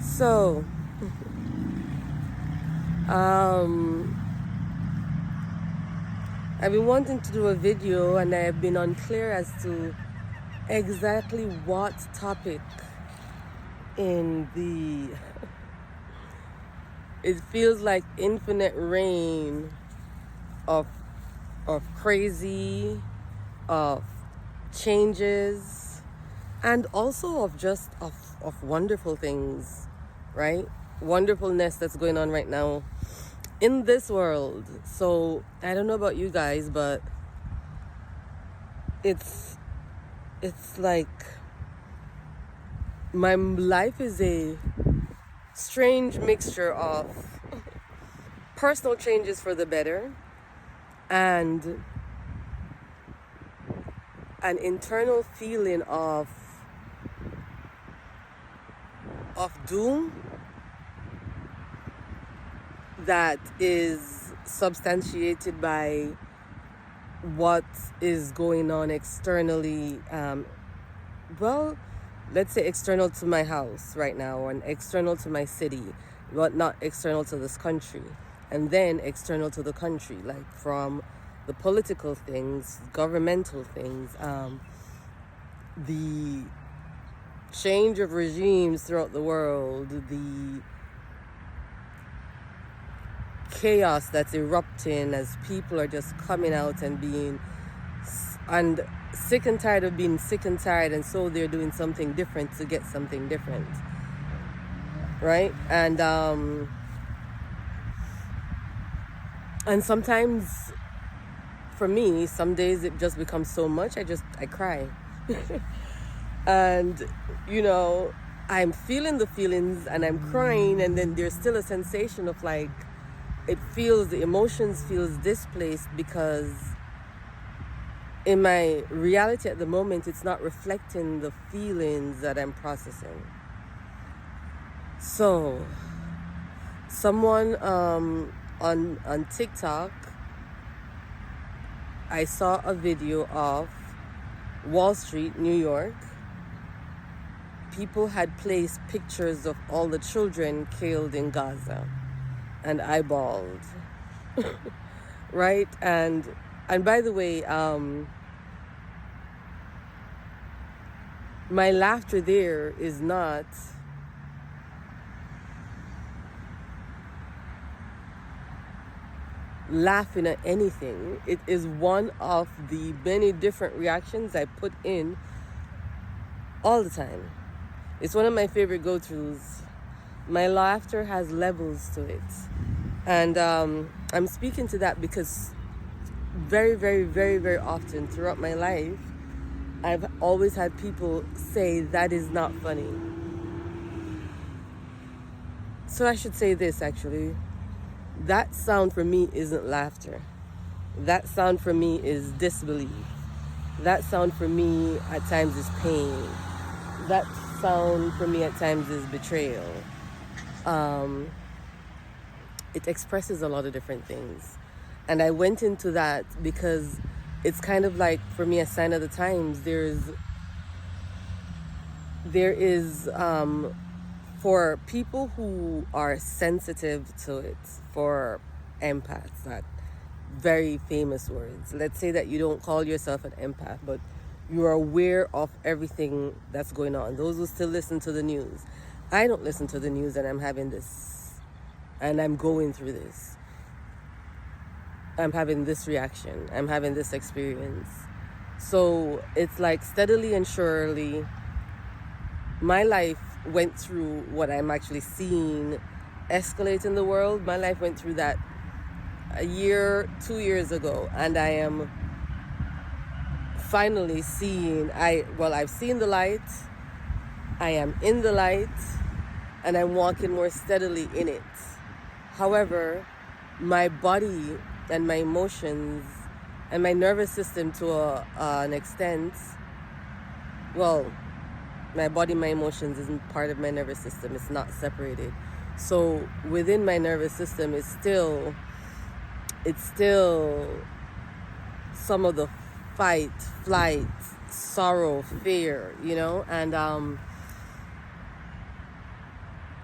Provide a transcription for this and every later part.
So, I've been wanting to do a video and I've been unclear as to exactly what topic in the it feels like infinite rain of crazy, of changes, and also of just of wonderful things, right? Wonderfulness that's going on right now in this world. So I don't know about you guys, but it's like my life is a strange mixture of personal changes for the better and an internal feeling of doom that is substantiated by what is going on externally. Well, let's say external to my house right now, and external to my city, but not external to this country, and then external to the country, like from the political things, governmental things, the change of regimes throughout the world, the chaos that's erupting as people are just coming out and being sick and tired of being sick and tired, and so they're doing something different to get something different, right? And sometimes for me, some days it just becomes so much I cry. And I'm feeling the feelings and I'm crying, and then there's still a sensation of like the emotions feels displaced because in my reality at the moment it's not reflecting the feelings that I'm processing. So someone on TikTok, I saw a video of Wall Street, New York. People had placed pictures of all the children killed in Gaza, and I bawled. Right? And by the way, my laughter there is not laughing at anything. It is one of the many different reactions I put in all the time. It's one of my favorite go-tos. My laughter has levels to it. And I'm speaking to that because very, very, very, very often throughout my life, I've always had people say that is not funny. So I should say this actually. That sound for me isn't laughter. That sound for me is disbelief. That sound for me at times is pain. That sound for me at times is betrayal. It expresses a lot of different things. And I went into that because it's kind of like, for me, a sign of the times. There is for people who are sensitive to it, for empaths, that very famous words. Let's say that you don't call yourself an empath, but you are aware of everything that's going on. Those who still listen to the news. I don't listen to the news, and I'm having this, and I'm going through this. I'm having this reaction. I'm having this experience. So it's like steadily and surely, my life went through what I'm actually seeing escalate in the world. My life went through that 2 years ago, and I am finally seeing, I've seen the light, I am in the light, and I'm walking more steadily in it. However, my body and my emotions and my nervous system to an extent, well, my body, my emotions isn't part of my nervous system. It's not separated. So within my nervous system, it's still some of the fight, flight, sorrow, fear, and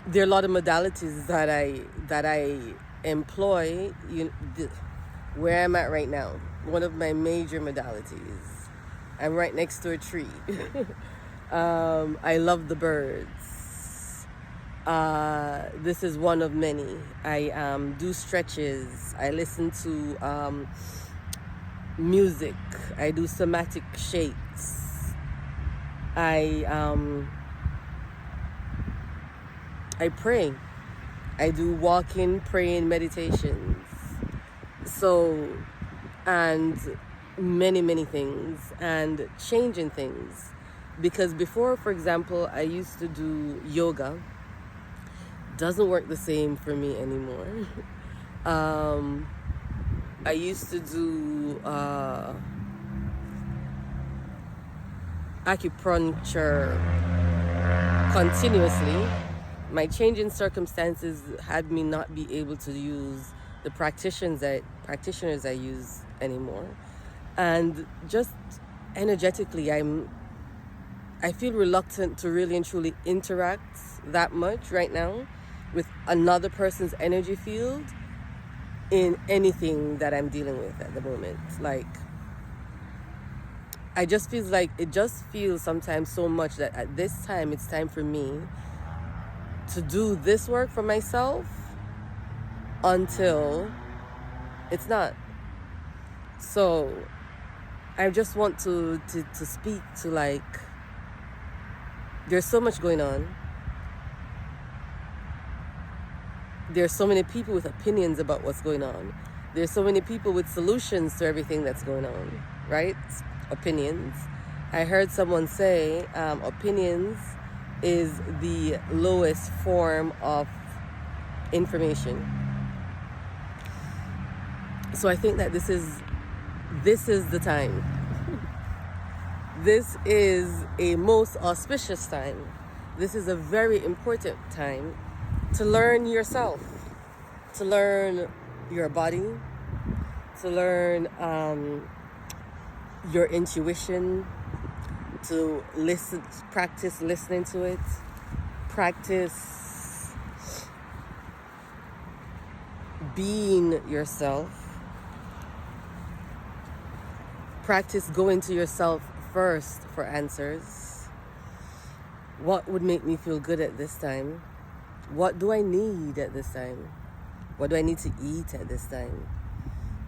there are a lot of modalities that I employ. Where I'm at right now, one of my major modalities. I'm right next to a tree. I love the birds. This is one of many. I do stretches. I listen to music. I do somatic shakes. I pray. I do walking, praying meditations. So, and many things, and changing things. Because before, for example, I used to do yoga. Doesn't work the same for me anymore. I used to do acupuncture continuously. My changing circumstances had me not be able to use the practitioners I use anymore. And just energetically, I feel reluctant to really and truly interact that much right now with another person's energy field in anything that I'm dealing with at the moment. Like, it just feels sometimes so much that at this time, it's time for me to do this work for myself until it's not. So I just want to speak to, like, there's so much going on. There's so many people with opinions about what's going on. There's so many people with solutions to everything that's going on, right? Opinions. I heard someone say opinions is the lowest form of information. So I think that this is the time. This is a most auspicious time. This is a very important time to learn yourself, to learn your body, to learn your intuition, to practice listening to it, practice being yourself, practice going to yourself first for answers. What would make me feel good at this time? What do I need at this time? What do I need to eat at this time?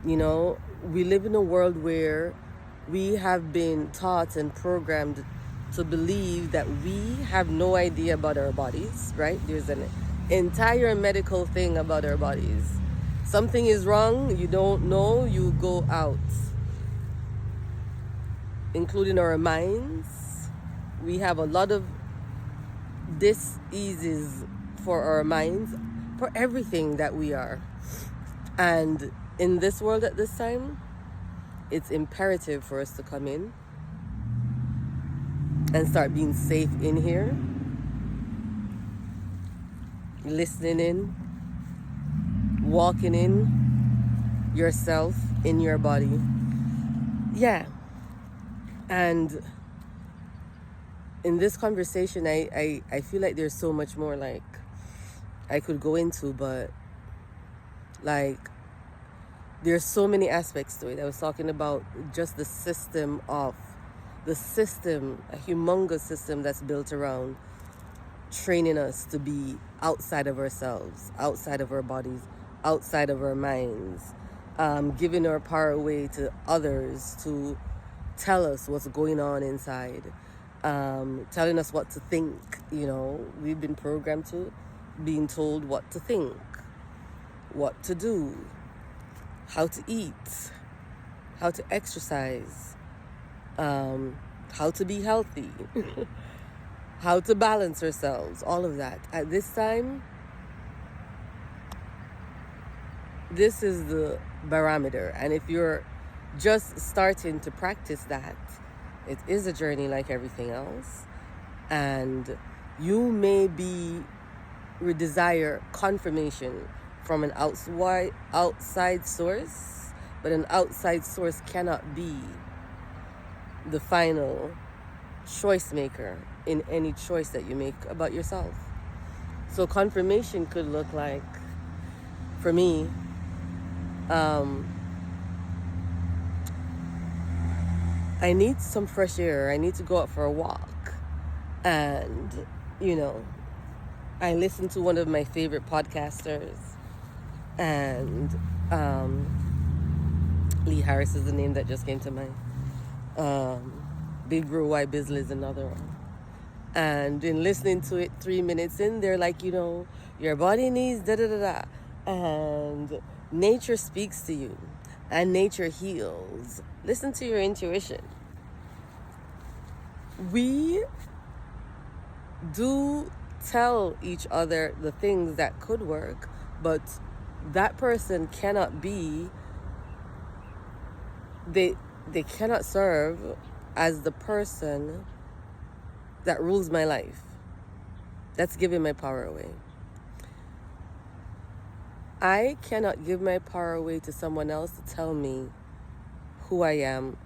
You know, we live in a world where we have been taught and programmed to believe that we have no idea about our bodies, right? There's an entire medical thing about our bodies. Something is wrong, you don't know, you go out. Including our minds. We have a lot of diseases for our minds, for everything that we are. And in this world at this time, it's imperative for us to come in and start being safe in here, listening in, walking in yourself, in your body. Yeah. And in this conversation, I feel like there's so much more, like, I could go into, but, like, there's so many aspects to it. I was talking about just a humongous system that's built around training us to be outside of ourselves, outside of our bodies, outside of our minds, giving our power away to others to tell us what's going on inside, telling us what to think. You know, we've been programmed to being told what to think, what to do, how to eat, how to exercise, how to be healthy, how to balance ourselves, all of that. At this time, this is the barometer. And if you're just starting to practice that, it is a journey like everything else. And you may desire confirmation from an outside source, but an outside source cannot be the final choice maker in any choice that you make about yourself. So confirmation could look like, for me, I need some fresh air. I need to go out for a walk. And, you know, I listen to one of my favorite podcasters. And Lee Harris is the name that just came to mind. Big Bro Why Bizzle is another one. And in listening to it 3 minutes in, they're like, you know, your body needs da-da-da-da. And nature speaks to you. And nature heals. Listen to your intuition. We do tell each other the things that could work, but that person cannot be, they cannot serve as the person that rules my life. That's giving my power away. I cannot give my power away to someone else to tell me who I am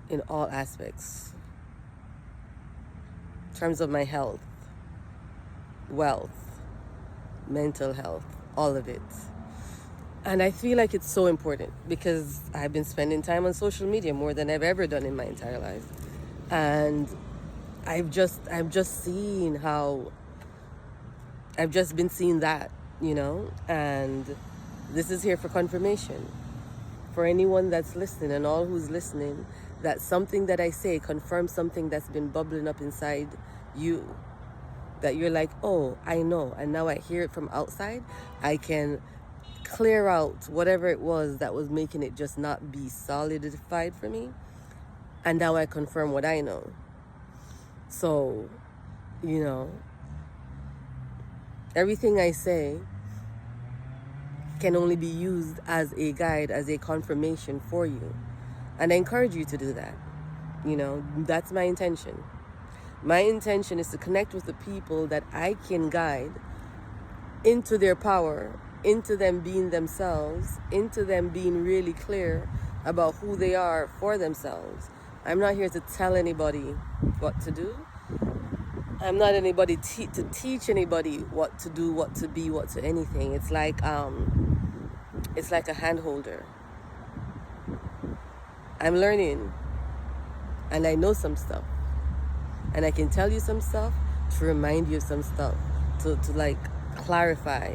in all aspects. In terms of my health, wealth, mental health, all of it. And I feel like it's so important because I've been spending time on social media more than I've ever done in my entire life. And I've just seen how, I've just been seeing that, you know, and this is here for confirmation. For anyone that's listening and all who's listening, that something that I say confirms something that's been bubbling up inside you. That you're like, oh, I know. And now I hear it from outside. I can clear out whatever it was that was making it just not be solidified for me. And now I confirm what I know. So, you know, everything I say can only be used as a guide, as a confirmation for you. And I encourage you to do that. You know, that's my intention. My intention is to connect with the people that I can guide into their power, into them being themselves, into them being really clear about who they are for themselves. I'm not here to tell anybody what to do. I'm not anybody to teach anybody what to do, what to be, what to anything. It's like a hand holder. I'm learning, and I know some stuff, and I can tell you some stuff to remind you of some stuff, to like clarify,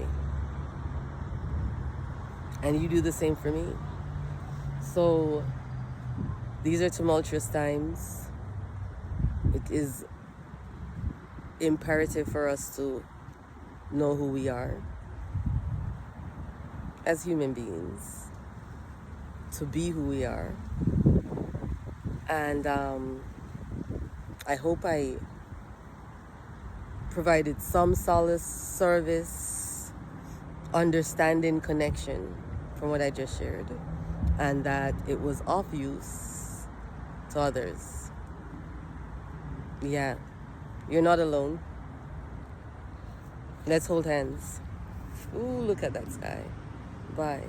and you do the same for me. So these are tumultuous times. It is imperative for us to know who we are as human beings, to be who we are. And I hope I provided some solace, service, understanding, connection from what I just shared, and that it was of use to others. Yeah, you're not alone. Let's hold hands. Ooh, look at that sky. Bye.